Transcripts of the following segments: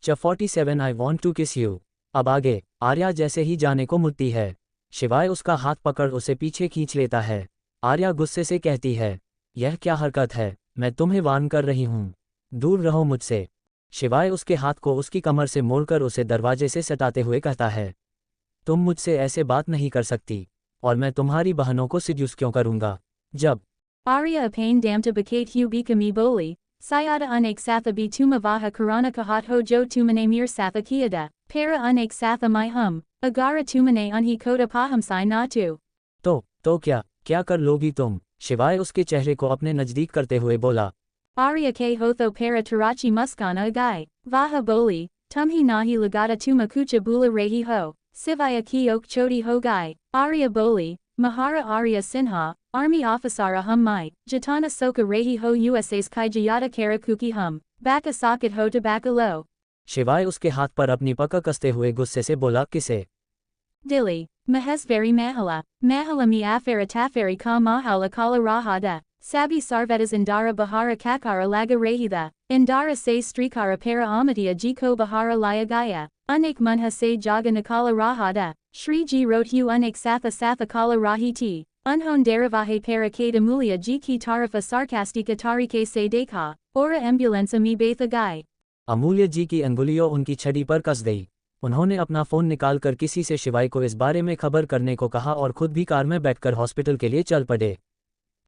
47 I want to kiss you। अब आगे। आर्या जैसे ही जाने को मुड़ती है, शिवाय उसका हाथ पकड़ उसे पीछे खींच लेता है। आर्या गुस्से से कहती है, यह क्या हरकत है, मैं तुम्हें वार्न कर रही हूँ, दूर रहो मुझसे। शिवाय उसके हाथ को उसकी कमर से मोड़कर उसे दरवाजे से सटाते हुए कहता है, तुम मुझसे ऐसे बात नहीं कर सकती, और मैं तुम्हारी बहनों को सिड्यूस क्यों करूँगा। जब Arya apain damta bakat hu bikami boli, sayada unak satha bi tumavaha karana kahat ho jo tumane mir satha kiada, para unak satha my hum, agara tumane unhi koda pahamsai natu। तो क्या कर लोगी तुम। शिवाय उसके चेहरे को अपने नज़दीक करते हुए बोला। Arya ke hotho para tarachi muskana agai, vaha boli, tumhi nahi lagata tuma kucha bula rehi ho, sivaya ki ok choti ho gai, Arya boli, Mahara Arya Sinha, Army Officera hum mai, Jatana soka rehi ho USA's kai jayata kara kuki hum, baka socket ho tabaka lo। शिवाय उसके हाथ पर अपनी पकड़ कसते हुए गुस्से से बोला, किसे। Dilly, Mahesvari Mahala mi afara tafari ka mahala kala rahada, Sabi Sarvetas Indara Bahara Kakara Laga Rahida, Indara se Strikara para Amatia Jiko Bahara Layagaya, Unik Munha se Jaga Nakala Rahada, Shri Ji wrote hu Unik Satha Kala Rahiti, Unhon Daravahe para Kada Mulia Jiki Tarifa Sarkastika Tarike se Dekha, Ora Ambulance mi Betha Gai। अमूल्य जी की अंगुलियों उनकी छड़ी पर कस गई। उन्होंने अपना phone निकालकर किसी से शिवाय को इस बारे में खबर करने को कहा और खुद भी कार में बैठकर हॉस्पिटल के लिए चल पड़े।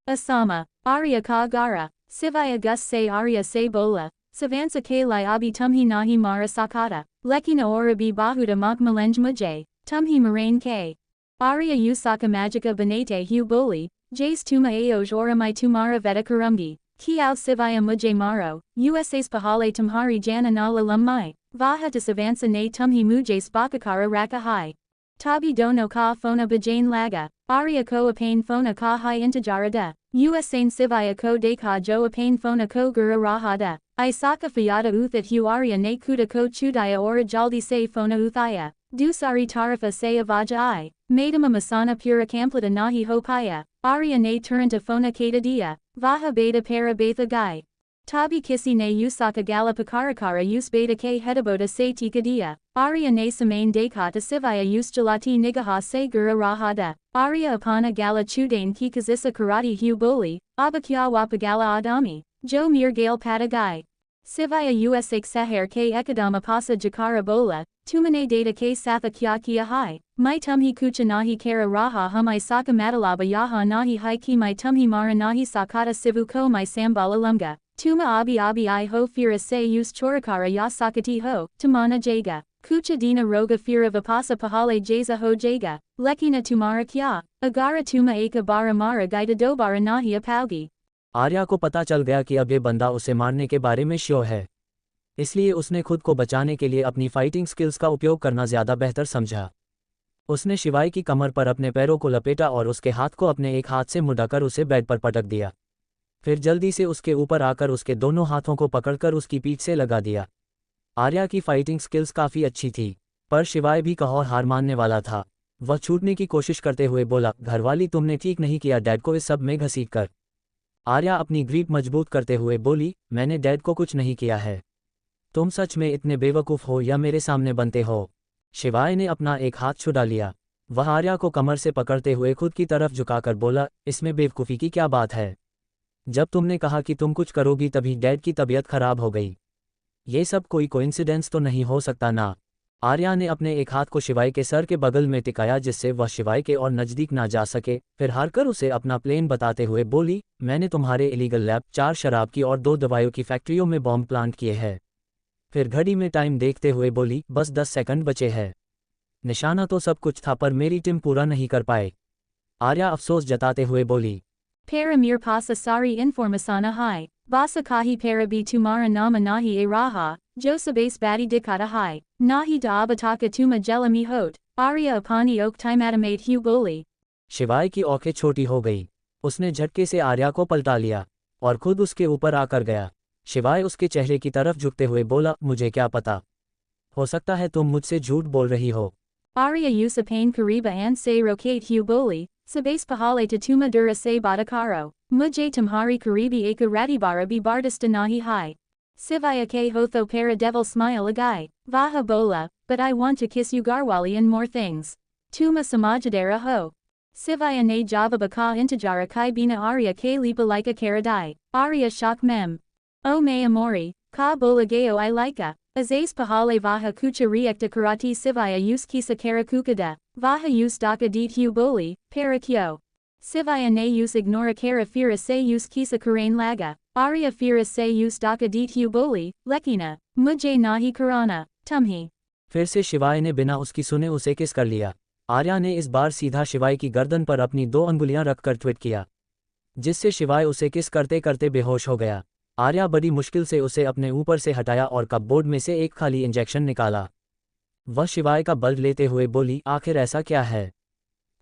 Asama, Arya ka gara, Sivaya gus se Arya se bola, Savansa ke lai abi tumhi nahi mara sakata, Lekina ora bi bahuda mak malenj mujay, tumhi marain ke. Arya usaka magica banate hu boli, jays tuma aoj ora mai tumara veda karumgi, Kiao Sivaya mujay maro, USA's pahale tumhari jana nala lummai, Vaha to Savansa ne tumhi mujay spakakara raka hai. Tabi dono ka fona bajain laga, Arya ko apain fona ka hai intajarada, Usain Sivaya ko de ka jo apain fona ko gura rahada, Isaka fayada uthat hu Arya ne kuda ko chudaya ora jaldi se fona uthaya, Dusari tarifa se avaja I, Madama masana pura kamplata nahi hopaya, Arya ne turanta fona kata dia, Vaha beta para betha gai. Tabi kisi ne usaka gala pakarakara us beta ke hedaboda se tikadia, Arya ne samain dekata sivaya us jalati nigaha se gura rahada, Arya apana gala chudain ki kazisa karati hu boli, abakya wapagala adami, jo mir gale patagai. Sivaya usak sahar ke ekadama pasa jakara bola, tumane data ke satha kya kia hai, mai tumhi kucha nahi kara raha hum isaka matalaba yaha nahi hai ki mai tumhi mara nahi sakata sivu ko mai sambala lumga. Tuma abi I ho fira se us chorakara ya sakati ho, tumana jaga, kucha dina roga fira vipasa pahale jaza ho jaga, lekina tumara kya, agara tuma eka bara mara gaita dobara nahi apaugi। Arya को पता चल गया कि अब ये बंदा उसे मारने के बारे में श्योर है, इसलिए उसने खुद को बचाने के लिए अपनी फाइटिंग स्किल्स का उपयोग करना ज़्यादा बेहतर समझा। उसने शिवाय की कमर पर अपने पैरों को लपेटा और उसके हाथ को अपने एक हाथ से मुड़ाकर उसे बेड पर पटक दिया। फिर जल्दी से उसके ऊपर आकर उसके दोनों हाथों को पकड़कर उसकी पीठ से लगा दिया। आर्या की फाइटिंग स्किल्स काफ़ी अच्छी थी, पर शिवाय भी कहोर हार मानने वाला था। वह छूटने की कोशिश करते हुए बोला, घरवाली तुमने ठीक नहीं किया डैड को इस सब में घसीट कर। आर्या अपनी ग्रीप मजबूत करते हुए बोली, मैंने डैड को कुछ नहीं किया है, तुम सच में इतने बेवकूफ़ हो या मेरे सामने बनते हो। शिवाय ने अपना एक हाथ छुड़ा लिया। वह आर्या को कमर से पकड़ते हुए खुद की तरफ झुकाकर बोला, इसमें बेवकूफ़ी की क्या बात है, जब तुमने कहा कि तुम कुछ करोगी तभी डैड की तबीयत खराब हो गई, ये सब कोई कोइंसिडेंस तो नहीं हो सकता ना। आर्या ने अपने एक हाथ को शिवाय के सर के बगल में टिकाया जिससे वह शिवाय के और नज़दीक ना जा सके, फिर हारकर उसे अपना प्लेन बताते हुए बोली, मैंने तुम्हारे इलीगल लैब, 4 शराब की और 2 दवाइयों की फैक्ट्रियों में बॉम्ब प्लांट किए हैं। फिर घड़ी में टाइम देखते हुए बोली, बस 10 सेकंड बचे हैं। निशाना तो सब कुछ था पर मेरी टीम पूरा नहीं कर पाए। आर्या अफसोस जताते हुए बोली, Para mir pasa sari informasana hai, basa kahi para bi tumara nama nahi e raha, josabase badi dikata hai, nahi da abataka tuma jela mi hot, Arya apani ok timatamate hu boli। शिवाय की आंखें छोटी हो गई। उसने झटके से आर्या को पलटा लिया और खुद उसके ऊपर आकर गया। शिवाय उसके चेहरे की तरफ झुकते हुए बोला, मुझे क्या पता, हो सकता है तुम मुझसे झूठ बोल रही हो। Arya usapain kariba and se rokate hu boli, sabase pahale tatuma dura se badakaro, mujay tumhari karibi eka ratibara bi bardista nahi hai। Sivaya ke hotho para devil smile agai, vaha bola, but I want to kiss you Garwali and more things. Tuma samajadera ho. Sivaya ne java baka intajara kai bina arya ke lipa like a karadai, arya shak mem. O me amori, ka bola geo I lika, azes pahale vaha kucha reekta karati sivaya use kisa karakukada, vaha use daka deet hu boli, para kyo. Sivaya ne use ignora kara fira se use kisa karain laga, arya fira se use daka deet hu boli, lekina, mujhe nahi karana, tumhi. फिर से शिवाय ने बिना उसकी सुने उसे किस कर लिया। आर्या ने इस बार सीधा शिवाय की गर्दन पर अपनी 2 अंगुलियां रखकर ट्विट किया, जिससे शिवाय उसे किस करते करते बेहोश हो गया। आर्या बड़ी मुश्किल से उसे अपने ऊपर से हटाया और कपबोर्ड में से एक खाली इंजेक्शन निकाला। वह शिवाय का बल्ब लेते हुए बोली, आखिर ऐसा क्या है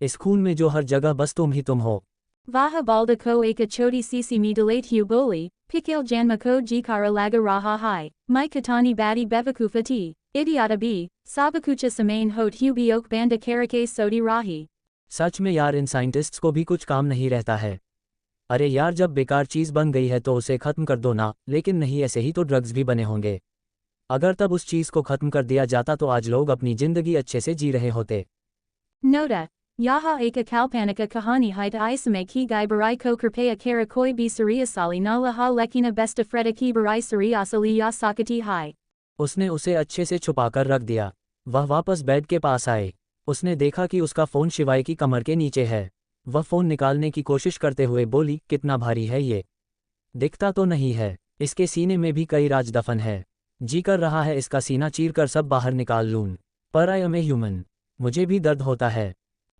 इस खून में जो हर जगह बस तुम ही तुम हो। Vaha balda ko eka choti sisi me delate hu boli, pikil janma ko jikara laga raha hai, mai katani badi bevakufa ti, idiota b, sabakucha samain hot hu biok banda karake sodi rahi. सच में यार, इन scientists को भी कुछ काम नहीं रहता है। अरे यार, जब बेकार चीज़ बन गई है तो उसे ख़त्म कर दो ना। लेकिन नहीं, ऐसे ही तो ड्रग्स भी बने होंगे। अगर तब उस चीज़ को ख़त्म कर दिया जाता तो आज लोग अपनी ज़िंदगी अच्छे से जी रहे होते। Nota. Yaha eka kalpanika kahani hita isame ki gai barai ko kripaya kara koi bi sariasali na laha lekina besta freda ki barai sariasali ya sakati hai. उसने उसे अच्छे से छुपाकर रख दिया। वह वापस बेड के पास आए। उसने देखा कि उसका फ़ोन शिवाय की कमर के नीचे है। वह फ़ोन निकालने की कोशिश करते हुए बोली, कितना भारी है ये, दिखता तो नहीं है। इसके सीने में भी कई राज दफन है। जी कर रहा है इसका सीना चीरकर सब बाहर निकाल लूं, पर आई एम ए ह्यूमन, मुझे भी दर्द होता है।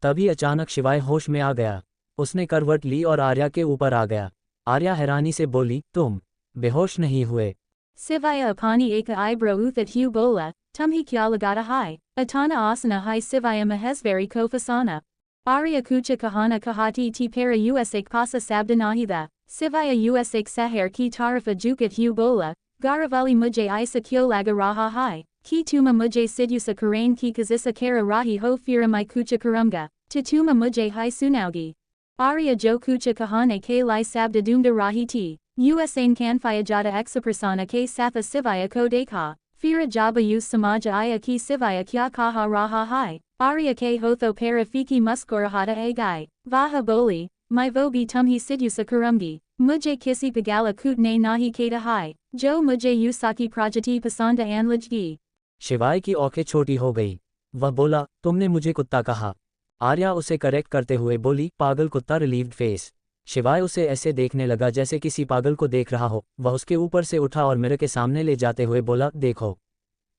तभी अचानक शिवाय होश में आ गया। उसने करवट ली और आर्या के ऊपर आ गया। आर्या हैरानी से बोली, तुम बेहोश नहीं हुए? Sivaya apani eka eyebrow uthat hu bola, tumhi kya lagata hai, atana asana hai sivaya mahesvari kofasana. Arya kucha kahana kahati ti para usak pasa sabdanahida, sivaya usak sahar ki tarifa jukat hu bola, garavali mujhe isa kyo laga raha hai, ki tuma mujhe sidusa karain ki kazisa kara rahi ho fira mai kucha karumga, tituma mujhe hai sunaugi. Arya jo kucha kahane ke lai sabda dumda rahi ti. Usain kanfaya jada exaprasana ke satha sivaya ko dekha, fira jaba use samaja aya ki sivaya kya kaha raha hai, arya ke hotho para fiki muskorahata agai, vaha boli, my vo bi tumhi sidusa karumgi, mujhe kisi pagala kutne nahi keta hai, jo mujhe usaki prajati pasanda anlajgi. शिवाय की औंखें छोटी हो गई। वह बोला, तुमने मुझे कुत्ता कहा। आर्या उसे करेक्ट करते हुए बोली, पागल कुत्ता, रिलीव्ड फेस। शिवाय उसे ऐसे देखने लगा जैसे किसी पागल को देख रहा हो। वह उसके ऊपर से उठा और मिरर के सामने ले जाते हुए बोला, देखो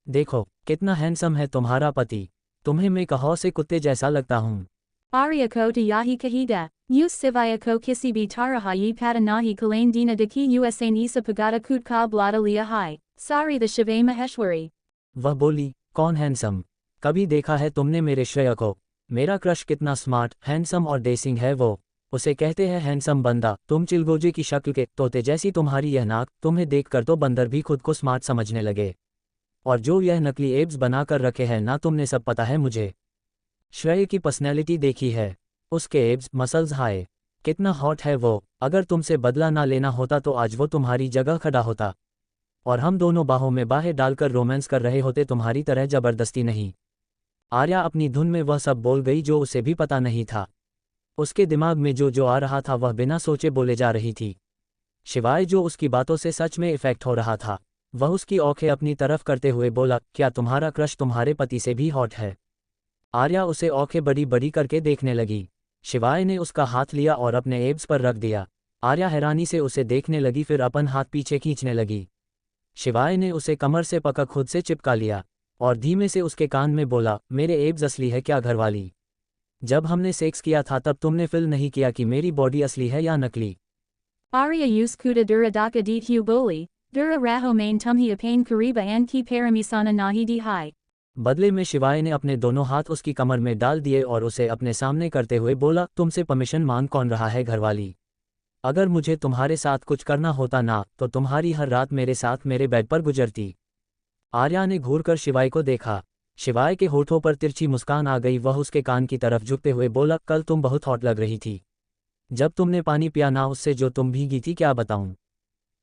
देखो, कितना हैंडसम है तुम्हारा पति, तुम्हें मैं कहो से कुत्ते जैसा लगता हूँ। Arya ko to yahi kahida, us sivaya ko kisi bi taraha yi patanahi kalain dina daki usain isa pagata kut ka blada liya hai, sari the shive maheshwari. वह बोली, कौन हैंडसम? कभी देखा है तुमने मेरे श्रेय को? मेरा क्रश कितना स्मार्ट, हैंडसम और डेसिंग है वो। उसे कहते हैं हैंडसम बंदा। तुम चिलगोजे की शक्ल के, तोते जैसी तुम्हारी यह नाक, तुम्हें देखकर तो बंदर भी खुद को स्मार्ट समझने लगे। और जो यह नकली एब्स बनाकर रखे हैं ना तुमने, सब पता है मुझे। श्रेय की पर्सनैलिटी देखी है, उसके एब्स, मसल्स, हाय कितना हॉट है वो। अगर तुमसे बदला ना लेना होता तो आज वो तुम्हारी जगह खड़ा होता और हम दोनों बाहों में बाहें डालकर रोमांस कर रहे होते, तुम्हारी तरह जबरदस्ती नहीं। आर्या अपनी धुन में वह सब बोल गई जो उसे भी पता नहीं था। उसके दिमाग में जो जो आ रहा था वह बिना सोचे बोले जा रही थी। शिवाय जो उसकी बातों से सच में इफेक्ट हो रहा था। वह उसकी औंखें अपनी तरफ करते हुए बोला, क्या तुम्हारा क्रश तुम्हारे पति से भी हॉट है? आर्या उसे औंखें बड़ी बड़ी करके देखने लगी। शिवाय ने उसका हाथ लिया और अपने एब्स पर रख दिया। आर्या हैरानी से उसे देखने लगी, फिर अपन हाथ पीछे खींचने लगी। शिवाय ने उसे कमर से पकड़ खुद से चिपका लिया और धीमे से उसके कान में बोला, मेरे एब्स असली है क्या घरवाली? जब हमने सेक्स किया था तब तुमने फील नहीं किया कि मेरी बॉडी असली है या नकली? Arya use kuda dura daka dit hu boli, dura raho main tumhi apain kariba an ki paramisana nahi di hai. बदले में शिवाय ने अपने दोनों हाथ उसकी कमर में डाल दिए और उसे अपने सामने करते हुए बोला, तुमसे परमिशन मांग कौन रहा है घरवाली? अगर मुझे तुम्हारे साथ कुछ करना होता ना तो तुम्हारी हर रात मेरे साथ मेरे बेड पर गुजरती। आर्या ने घूरकर शिवाय को देखा। शिवाय के होठों पर तिरछी मुस्कान आ गई। वह उसके कान की तरफ झुकते हुए बोला, कल तुम बहुत हॉट लग रही थी जब तुमने पानी पिया ना, उससे जो तुम भीगी थी क्या बताऊं।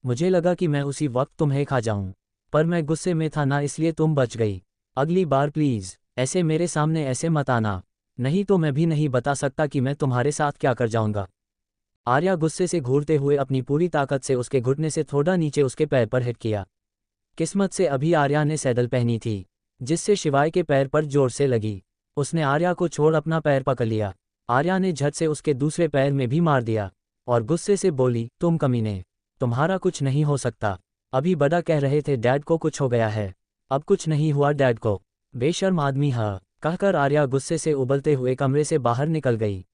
मुझे लगा कि मैं उसी वक्त तुम्हें खा जाऊं, पर मैं गुस्से में था ना, इसलिए तुम बच गई। अगली बार प्लीज़ ऐसे मेरे सामने ऐसे मत आना, नहीं तो मैं भी नहीं बता सकता कि मैं तुम्हारे साथ क्या कर जाऊंगा। आर्या गुस्से से घूरते हुए अपनी पूरी ताकत से उसके घुटने से थोड़ा नीचे उसके पैर पर हिट किया। किस्मत से अभी आर्या ने सैडल पहनी थी, जिससे शिवाय के पैर पर जोर से लगी। उसने आर्या को छोड़ अपना पैर पकड़ लिया। आर्या ने झट से उसके दूसरे पैर में भी मार दिया और गुस्से से बोली, तुम कमीने, तुम्हारा कुछ नहीं हो सकता। अभी बड़ा कह रहे थे डैड को कुछ हो गया है, अब कुछ नहीं हुआ डैड को। बेशर्म आदमी, हाँ, कहकर आर्या गुस्से से उबलते हुए कमरे से बाहर निकल गई।